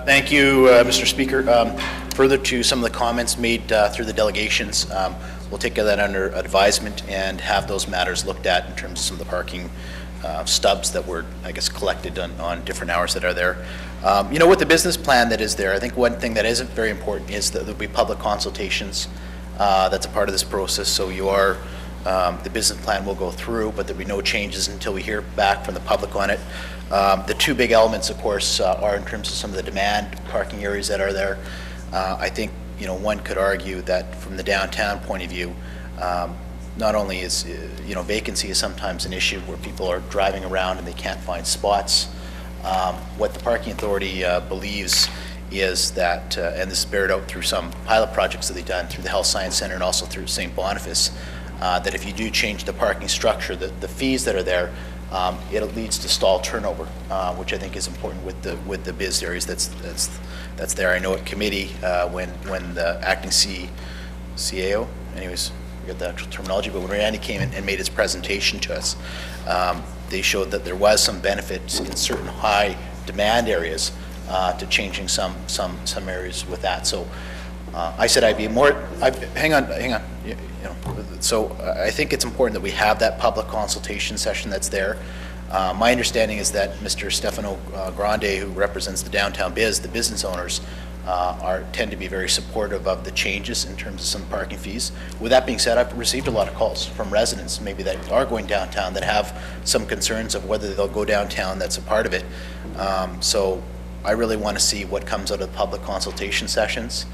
Thank you, Mr. Speaker. Further to some of the comments made through the delegations, we'll take that under advisement and have those matters looked at in terms of some of the parking stubs that were, I guess, collected on different hours that are there. You know, with the business plan that is there, I think one thing that is very important is that there'll be public consultations. That's a part of this process. So you are, the business plan will go through, but there'll be no changes until we hear back from the public on it. The two big elements, of course, are in terms of some of the demand parking areas that are there. I think, you know, one could argue that from the downtown point of view, not only is, you know, vacancy is sometimes an issue where people are driving around and they can't find spots. What the Parking Authority believes is that, and this is bared out through some pilot projects that they've done through the Health Science Center and also through St. Boniface, that if you do change the parking structure, the fees that are there, it leads to stall turnover, which I think is important with the biz areas that's there. I know at committee when the acting CAO, anyways, I forget the actual terminology, but when Randy came in and made his presentation to us, they showed that there was some benefits in certain high demand areas to changing some areas with that. So I said I'd be more. Hang on. You know, so I think it's important that we have that public consultation session that's there. My understanding is that Mr. Stefano Grande, who represents the downtown biz, the business owners, tend to be very supportive of the changes in terms of some parking fees. With that being said, I've received a lot of calls from residents maybe that are going downtown that have some concerns of whether they'll go downtown. That's a part of it. So I really want to see what comes out of the public consultation sessions.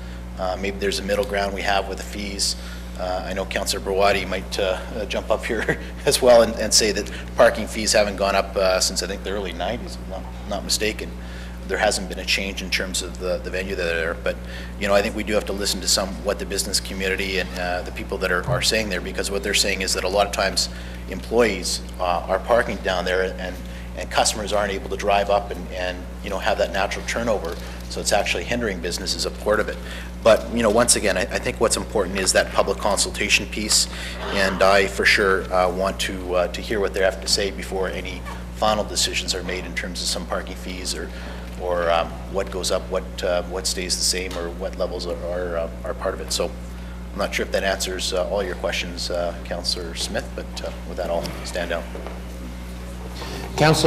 Maybe there's a middle ground we have with the fees. I know Councillor Brawadi might jump up here as well and say that parking fees haven't gone up since I think the early 90s, if I'm not mistaken. There hasn't been a change in terms of the venue that are there, but you know, I think we do have to listen to what the business community and the people that are saying there, because what they're saying is that a lot of times employees are parking down there and customers aren't able to drive up and you know, have that natural turnover. So it's actually hindering business as a part of it. But you know, once again, I think what's important is that public consultation piece, and I for sure want to hear what they have to say before any final decisions are made in terms of some parking fees or what goes up, what stays the same, or what levels are part of it. So I'm not sure if that answers all your questions, Councillor Smith, but with that, I'll stand down. Councillor.